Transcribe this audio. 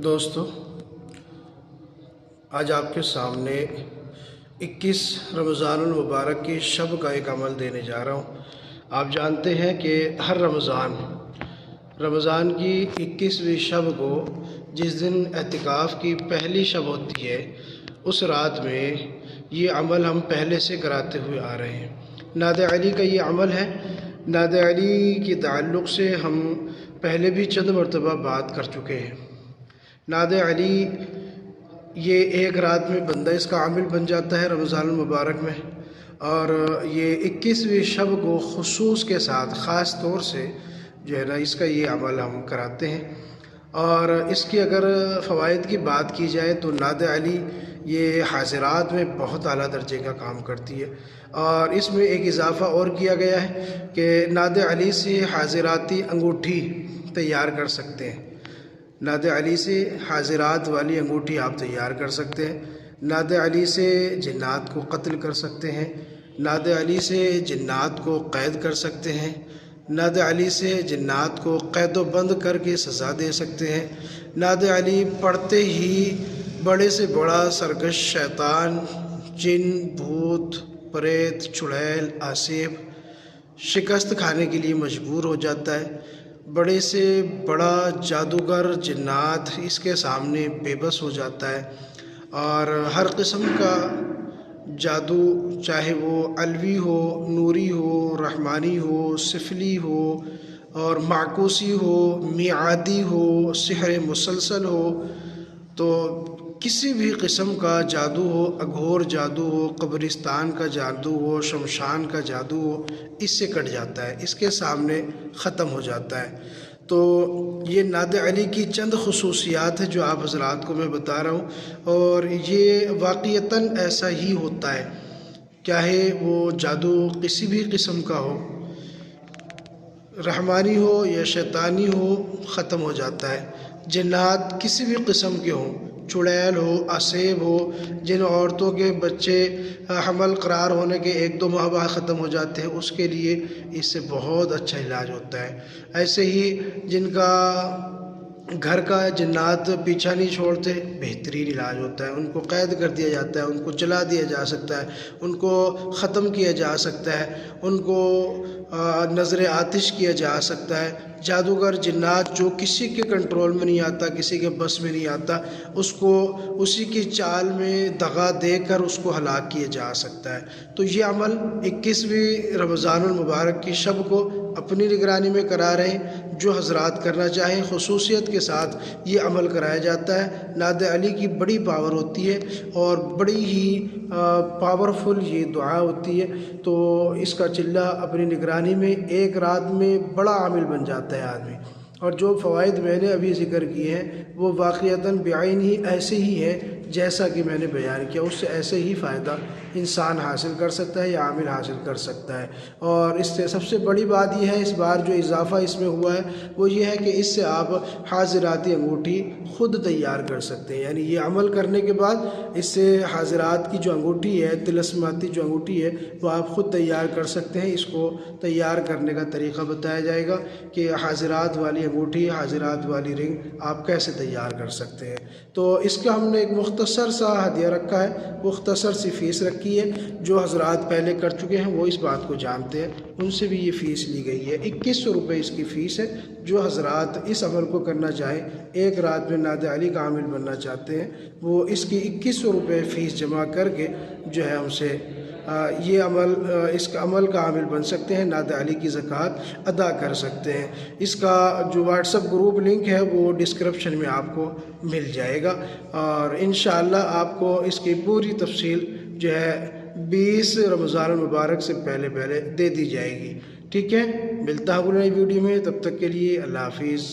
دوستو، آج آپ کے سامنے 21 رمضان المبارک کی شب کا ایک عمل دینے جا رہا ہوں۔ آپ جانتے ہیں کہ ہر رمضان کی 21ویں شب کو، جس دن اعتکاف کی پہلی شب ہوتی ہے، اس رات میں یہ عمل ہم پہلے سے کراتے ہوئے آ رہے ہیں۔ ناد علی کا یہ عمل ہے۔ ناد علی کے تعلق سے ہم پہلے بھی چند مرتبہ بات کر چکے ہیں۔ ناد علی یہ ایک رات میں بندہ اس کا عامل بن جاتا ہے رمضان المبارک میں، اور یہ 21ویں شب کو خصوص کے ساتھ خاص طور سے جو ہے نا اس کا یہ عمل ہم کراتے ہیں۔ اور اس کی اگر فوائد کی بات کی جائے تو ناد علی یہ حاضرات میں بہت اعلیٰ درجے کا کام کرتی ہے، اور اس میں ایک اضافہ اور کیا گیا ہے کہ ناد علی سے حاضراتی انگوٹھی تیار کر سکتے ہیں۔ ناد علی سے حاضرات والی انگوٹھی آپ تیار کر سکتے ہیں۔ ناد علی سے جنات کو قتل کر سکتے ہیں۔ ناد علی سے جنات کو قید کر سکتے ہیں۔ ناد علی سے جنات کو قید و بند کر کے سزا دے سکتے ہیں۔ ناد علی پڑھتے ہی بڑے سے بڑا سرکش شیطان، جن، بھوت، پریت، چڑیل، آسیب شکست کھانے کے لیے مجبور ہو جاتا ہے۔ بڑے سے بڑا جادوگر جنات اس کے سامنے بے بس ہو جاتا ہے، اور ہر قسم کا جادو، چاہے وہ علوی ہو، نوری ہو، رحمانی ہو، سفلی ہو، اور معکوسی ہو، میعادی ہو، سحر مسلسل ہو، تو کسی بھی قسم کا جادو ہو، اگھور جادو ہو، قبرستان کا جادو ہو، شمشان کا جادو ہو، اس سے کٹ جاتا ہے، اس کے سامنے ختم ہو جاتا ہے۔ تو یہ ناد علی کی چند خصوصیات ہیں جو آپ حضرات کو میں بتا رہا ہوں، اور یہ واقعتاً ایسا ہی ہوتا ہے، چاہے وہ جادو کسی بھی قسم کا ہو، رحمانی ہو یا شیطانی ہو، ختم ہو جاتا ہے۔ جنات کسی بھی قسم کے ہوں، چڑیل ہو، آسیب ہو، جن عورتوں کے بچے حمل قرار ہونے کے 1-2 ماہ بعد ختم ہو جاتے ہیں، اس کے لیے اس سے بہت اچھا علاج ہوتا ہے۔ ایسے ہی جن کا گھر کا جنات پیچھا نہیں چھوڑتے، بہترین علاج ہوتا ہے۔ ان کو قید کر دیا جاتا ہے، ان کو جلا دیا جا سکتا ہے، ان کو ختم کیا جا سکتا ہے، ان کو نظر آتش کیا جا سکتا ہے۔ جادوگر جنات جو کسی کے کنٹرول میں نہیں آتا، کسی کے بس میں نہیں آتا، اس کو اسی کی چال میں دغا دے کر اس کو ہلاک کیا جا سکتا ہے۔ تو یہ عمل 21ویں رمضان المبارک کی شب کو اپنی نگرانی میں کرا رہے ہیں۔ جو حضرات کرنا چاہیں خصوصیت کے ساتھ یہ عمل کرایا جاتا ہے۔ ناد علی کی بڑی پاور ہوتی ہے، اور بڑی ہی پاورفل یہ دعا ہوتی ہے، تو اس کا چلہ اپنی نگرانی میں ایک رات میں بڑا عامل بن جاتا ہے آدمی۔ اور جو فوائد میں نے ابھی ذکر کیے ہیں وہ واقعتاً بعین ہی ایسے ہی ہے جیسا کہ میں نے بیان کیا، اس سے ایسے ہی فائدہ انسان حاصل کر سکتا ہے یا عامل حاصل کر سکتا ہے۔ اور اس سے سب سے بڑی بات یہ ہے، اس بار جو اضافہ اس میں ہوا ہے وہ یہ ہے کہ اس سے آپ حاضراتی انگوٹھی خود تیار کر سکتے ہیں۔ یعنی یہ عمل کرنے کے بعد اس سے حاضرات کی جو انگوٹھی ہے، طلسماتی جو انگوٹھی ہے، وہ آپ خود تیار کر سکتے ہیں۔ اس کو تیار کرنے کا طریقہ بتایا جائے گا کہ حاضرات والی انگوٹھی، حاضرات والی رنگ آپ کیسے تیار کر سکتے ہیں۔ تو اس کا ہم نے ایک مختصر سا ہدیہ رکھا ہے، مختصر سی فیس رکھی ہے۔ جو حضرات پہلے کر چکے ہیں وہ اس بات کو جانتے ہیں، ان سے بھی یہ فیس لی گئی ہے۔ 2100 روپے اس کی فیس ہے۔ جو حضرات اس عمل کو کرنا چاہیں، ایک رات میں ناد علی کا عامل بننا چاہتے ہیں، وہ اس کی 2100 روپے فیس جمع کر کے جو ہے ہم سے یہ عمل، اس کا عمل کا عامل بن سکتے ہیں، ناد علی کی زکوٰۃ ادا کر سکتے ہیں۔ اس کا جو واٹس ایپ گروپ لنک ہے وہ ڈسکرپشن میں آپ کو مل جائے گا، اور انشاءاللہ آپ کو اس کی پوری تفصیل جو ہے 20 رمضان المبارک سے پہلے دے دی جائے گی۔ ٹھیک ہے، ملتا ہوں نئی ویڈیو میں، تب تک کے لیے اللہ حافظ۔